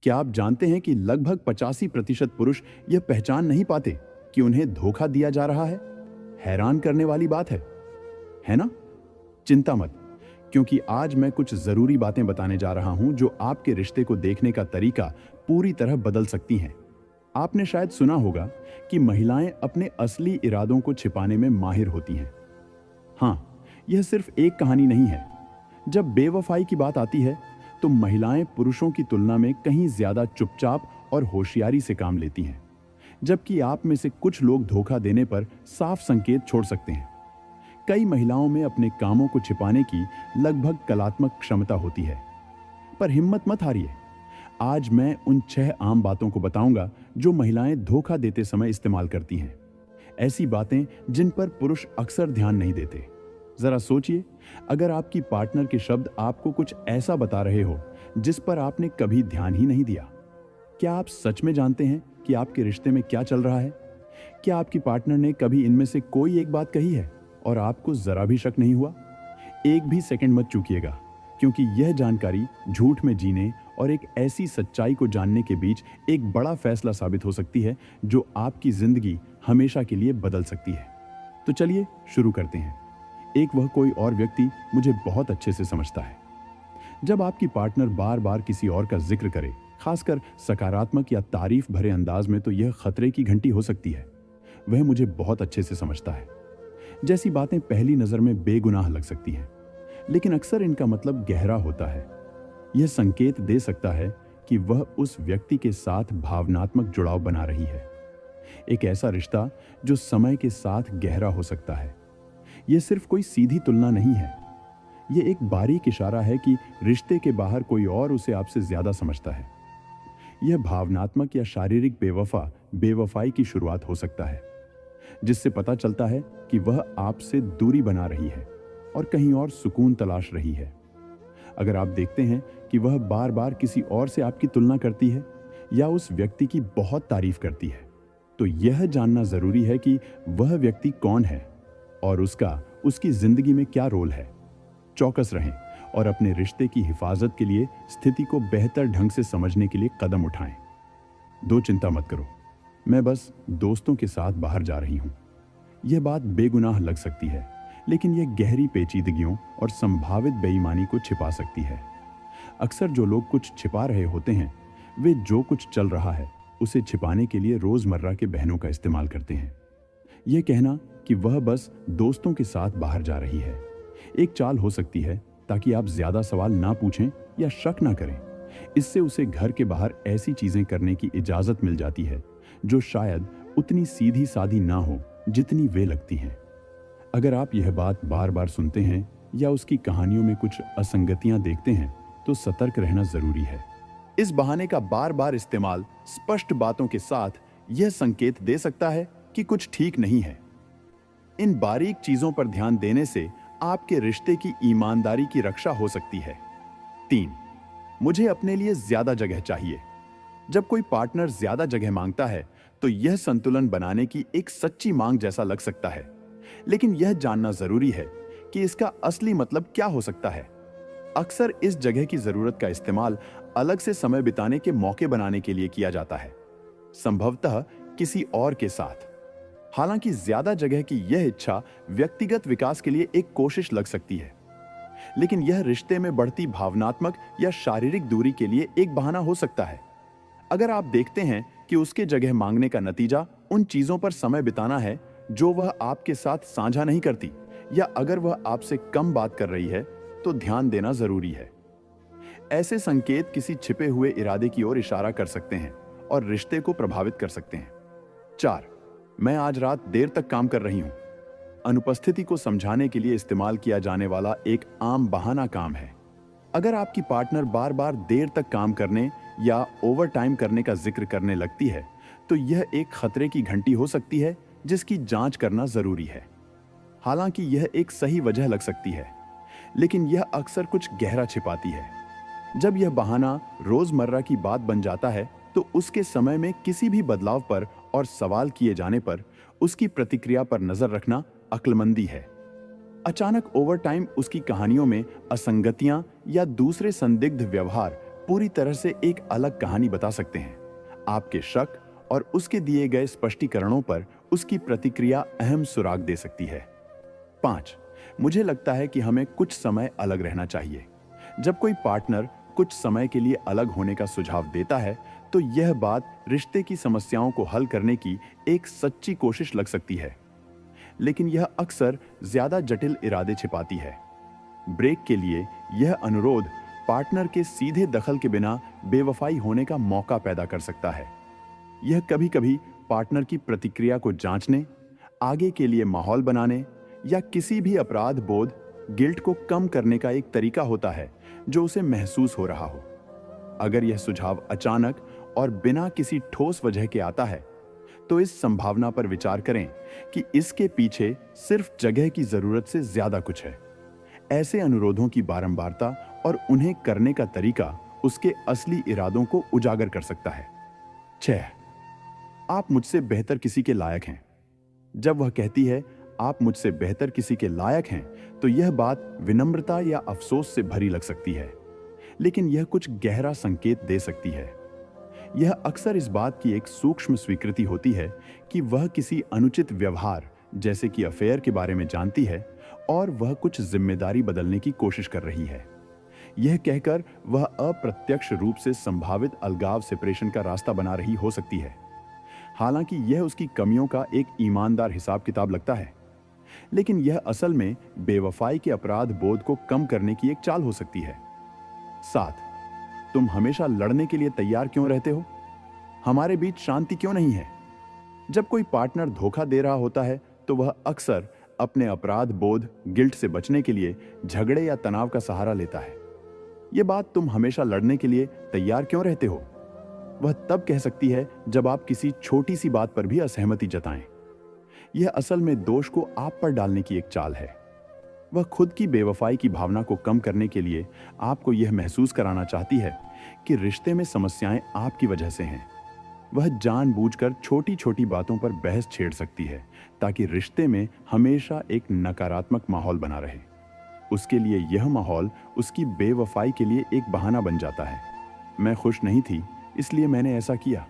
क्या आप जानते हैं कि लगभग 85% पुरुष यह पहचान नहीं पाते कि उन्हें धोखा दिया जा रहा है? हैरान करने वाली बात है ना? चिंता मत, क्योंकि आज मैं कुछ जरूरी बातें बताने जा रहा हूं जो आपके रिश्ते को देखने का तरीका पूरी तरह बदल सकती हैं। आपने शायद सुना होगा कि महिलाएं अपने असली इरादों को छिपाने में माहिर होती हैं। हाँ, यह सिर्फ एक कहानी नहीं है। जब बेवफाई की बात आती है, तो महिलाएं पुरुषों की तुलना में कहीं ज्यादा चुपचाप और होशियारी से काम लेती हैं, जबकि आप में से कुछ लोग धोखा देने पर साफ संकेत छोड़ सकते हैं। कई महिलाओं में अपने कामों को छिपाने की लगभग कलात्मक क्षमता होती है। पर हिम्मत मत हारिए। आज मैं उन 6 आम बातों को बताऊंगा जो महिलाएं धोखा देते समय इस्तेमाल करती हैं। ऐसी बातें जिन पर पुरुष अक्सर ध्यान नहीं देते। जरा सोचिए, अगर आपकी पार्टनर के शब्द आपको कुछ ऐसा बता रहे हो जिस पर आपने कभी ध्यान ही नहीं दिया। क्या आप सच में जानते हैं कि आपके रिश्ते में क्या चल रहा है? क्या आपकी पार्टनर ने कभी इनमें से कोई एक बात कही है और आपको जरा भी शक नहीं हुआ? एक भी सेकंड मत चूकिएगा, क्योंकि यह जानकारी झूठ में जीने और एक ऐसी सच्चाई को जानने के बीच एक बड़ा फैसला साबित हो सकती है जो आपकी जिंदगी हमेशा के लिए बदल सकती है। तो चलिए शुरू करते हैं। एक वह कोई और व्यक्ति मुझे बहुत अच्छे से समझता है। जब आपकी पार्टनर बार बार किसी और का जिक्र करे, खासकर सकारात्मक या तारीफ भरे अंदाज में, तो यह खतरे की घंटी हो सकती है। वह मुझे बहुत अच्छे से समझता है। जैसी बातें पहली नजर में बेगुनाह लग सकती हैं, लेकिन अक्सर इनका मतलब गहरा होता है। यह संकेत दे सकता है कि वह उस व्यक्ति के साथ भावनात्मक जुड़ाव बना रही है। एक ऐसा रिश्ता जो समय के साथ गहरा हो सकता है। यह सिर्फ कोई सीधी तुलना नहीं है। यह एक बारीक इशारा है कि रिश्ते के बाहर कोई और उसे आपसे ज्यादा समझता है। यह भावनात्मक या शारीरिक बेवफाई की शुरुआत हो सकता है, जिससे पता चलता है कि वह आपसे दूरी बना रही है और कहीं और सुकून तलाश रही है। अगर आप देखते हैं कि वह बार बार किसी और से आपकी तुलना करती है या उस व्यक्ति की बहुत तारीफ करती है, तो यह जानना जरूरी है कि वह व्यक्ति कौन है और उसकी जिंदगी में क्या रोल है। चौकस रहें और अपने रिश्ते की हिफाजत के लिए स्थिति को बेहतर ढंग से समझने के लिए कदम उठाएं। दो चिंता मत करो, मैं बस दोस्तों के साथ बाहर जा रही हूं। यह बात बेगुनाह लग सकती है, लेकिन यह गहरी पेचीदगियों और संभावित बेईमानी को छिपा सकती है। अक्सर जो लोग कुछ छिपा रहे होते हैं, वे जो कुछ चल रहा है उसे छिपाने के लिए रोजमर्रा के बहनों का इस्तेमाल करते हैं। यह कहना कि वह बस दोस्तों के साथ बाहर जा रही है एक चाल हो सकती है, ताकि आप ज्यादा सवाल ना पूछें या शक ना करें। इससे उसे घर के बाहर ऐसी चीजें करने की इजाजत मिल जाती है जो शायद उतनी सीधी सादी ना हो जितनी वे लगती हैं। अगर आप यह बात बार बार सुनते हैं या उसकी कहानियों में कुछ असंगतियां देखते हैं, तो सतर्क रहना जरूरी है। इस बहाने का बार बार इस्तेमाल स्पष्ट बातों के साथ यह संकेत दे सकता है कि कुछ ठीक नहीं है। इन बारीक चीजों पर ध्यान देने से आपके रिश्ते की ईमानदारी की रक्षा हो सकती है। 3. मुझे अपने लिए ज्यादा जगह चाहिए। जब कोई पार्टनर ज्यादा जगह मांगता है, तो यह संतुलन बनाने की एक सच्ची मांग जैसा लग सकता है, लेकिन यह जानना जरूरी है कि इसका असली मतलब क्या हो सकता है। अक्सर इस जगह की जरूरत का इस्तेमाल अलग से समय बिताने के मौके बनाने के लिए किया जाता है, संभवतः किसी और के साथ। हालांकि ज्यादा जगह की यह इच्छा व्यक्तिगत विकास के लिए एक कोशिश लग सकती है, लेकिन यह रिश्ते में बढ़ती भावनात्मक या शारीरिक दूरी के लिए एक बहाना हो सकता है। अगर आप देखते हैं कि उसके जगह मांगने का नतीजा उन चीजों पर समय बिताना है जो वह आपके साथ साझा नहीं करती, या अगर वह आपसे कम बात कर रही है, तो ध्यान देना जरूरी है। ऐसे संकेत किसी छिपे हुए इरादे की ओर इशारा कर सकते हैं और रिश्ते को प्रभावित कर सकते हैं। 4. मैं आज रात देर तक काम कर रही हूं। अनुपस्थिति को समझाने के लिए इस्तेमाल किया जाने वाला एक आम बहाना काम है। अगर आपकी पार्टनर बार बार देर तक काम करने या ओवर टाइम करने का जिक्र करने लगती है, तो यह एक खतरे की घंटी हो सकती है जिसकी जांच करना जरूरी है। हालांकि यह एक सही वजह लग सकती है, लेकिन यह अक्सर कुछ गहरा छिपाती है। जब यह बहाना रोजमर्रा की बात बन जाता है, तो उसके समय में किसी भी बदलाव पर और सवाल किए जाने पर उसकी प्रतिक्रिया पर नजर रखना अक्लमंदी है। अचानक ओवरटाइम उसकी कहानियों में असंगतियां या दूसरे संदिग्ध व्यवहार पूरी तरह से एक अलग कहानी बता सकते हैं। आपके शक और उसके दिए गए स्पष्टीकरणों पर उसकी प्रतिक्रिया अहम सुराग दे सकती है। 5. मुझे लगता है कि हमें कुछ समय अलग रहना चाहिए। जब कोई पार्टनर कुछ समय के लिए अलग होने का सुझाव देता है, तो यह बात रिश्ते की समस्याओं को हल करने की एक सच्ची कोशिश लग सकती है, लेकिन यह अक्सर ज्यादा जटिल इरादे छिपाती है। ब्रेक के लिए यह अनुरोध पार्टनर के सीधे दखल के बिना बेवफाई होने का मौका पैदा कर सकता है। यह कभी-कभी पार्टनर की प्रतिक्रिया को जांचने, आगे के लिए माहौल बनाने या किसी भी अपराध बोध, गिल्ट को कम करने का एक तरीका होता है जो उसे महसूस हो रहा हो। अगर यह सुझाव अचानक और बिना किसी ठोस वजह के आता है, तो इस संभावना पर विचार करें कि इसके पीछे सिर्फ जगह की जरूरत से ज्यादा कुछ है। ऐसे अनुरोधों की बारंबारता और उन्हें करने का तरीका उसके असली इरादों को उजागर कर सकता है। 6. आप मुझसे बेहतर किसी के लायक हैं। जब वह कहती है आप मुझसे बेहतर किसी के लायक हैं, तो यह बात विनम्रता या अफसोस से भरी लग सकती है, लेकिन यह कुछ गहरा संकेत दे सकती है। यह अक्सर इस बात की एक सूक्ष्म स्वीकृति होती है कि वह किसी अनुचित व्यवहार जैसे कि अफेयर के बारे में जानती है और वह कुछ जिम्मेदारी बदलने की कोशिश कर रही है। यह कहकर वह अप्रत्यक्ष रूप से संभावित अलगाव सेपरेशन का रास्ता बना रही हो सकती है। हालांकि यह उसकी कमियों का एक ईमानदार हिसाब किताब लगता है, लेकिन यह असल में बेवफाई के अपराध बोध को कम करने की एक चाल हो सकती है। 7. तुम हमेशा लड़ने के लिए तैयार क्यों रहते हो? हमारे बीच शांति क्यों नहीं है? जब कोई पार्टनर धोखा दे रहा होता है, तो वह अक्सर अपने अपराध बोध, गिल्ट से बचने के लिए झगड़े या तनाव का सहारा लेता है। यह बात तुम हमेशा लड़ने के लिए तैयार क्यों रहते हो, वह तब कह सकती है जब आप किसी छोटी सी बात पर भी असहमति जताएं। यह असल में दोष को आप पर डालने की एक चाल है। वह खुद की बेवफाई की भावना को कम करने के लिए आपको यह महसूस कराना चाहती है कि रिश्ते में समस्याएं आपकी वजह से हैं। वह जानबूझकर छोटी छोटी बातों पर बहस छेड़ सकती है ताकि रिश्ते में हमेशा एक नकारात्मक माहौल बना रहे। उसके लिए यह माहौल उसकी बेवफाई के लिए एक बहाना बन जाता है। मैं खुश नहीं थी, इसलिए मैंने ऐसा किया।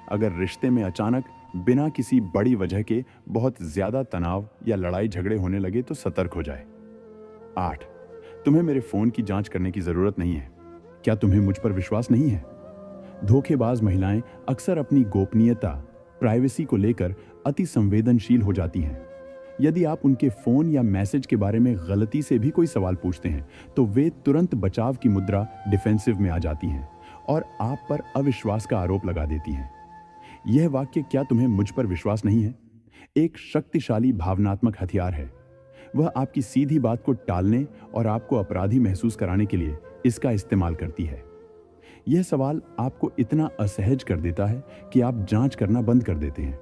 अगर रिश्ते में अचानक बिना किसी बड़ी वजह के बहुत ज्यादा तनाव या लड़ाई झगड़े होने लगे, तो सतर्क हो जाए। 8. तुम्हें मेरे फोन की जांच करने की जरूरत नहीं है। क्या तुम्हें मुझ पर विश्वास नहीं है? धोखेबाज महिलाएं अक्सर अपनी गोपनीयता, प्राइवेसी को लेकर अति संवेदनशील हो जाती हैं। यदि आप उनके फोन या मैसेज के बारे में गलती से भी कोई सवाल पूछते हैं, तो वे तुरंत बचाव की मुद्रा, डिफेंसिव में आ जाती हैं और आप पर अविश्वास का आरोप लगा देती हैं। यह वाक्य क्या तुम्हें मुझ पर विश्वास नहीं है, एक शक्तिशाली भावनात्मक हथियार है। वह आपकी सीधी बात को टालने और आपको अपराधी महसूस कराने के लिए इसका इस्तेमाल करती है। यह सवाल आपको इतना असहज कर देता है कि आप जांच करना बंद कर देते हैं।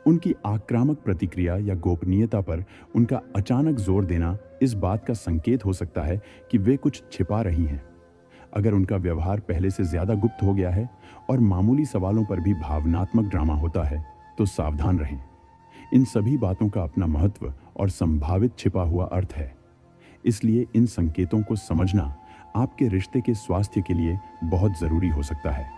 उनकी आक्रामक प्रतिक्रिया या गोपनीयता पर उनका अचानक जोर देना इस बात का संकेत हो सकता है कि वे कुछ छिपा रही हैं। अगर उनका व्यवहार पहले से ज्यादा गुप्त हो गया है और मामूली सवालों पर भी भावनात्मक ड्रामा होता है, तो सावधान रहें। इन सभी बातों का अपना महत्व और संभावित छिपा हुआ अर्थ है। इसलिए इन संकेतों को समझना आपके रिश्ते के स्वास्थ्य के लिए बहुत जरूरी हो सकता है।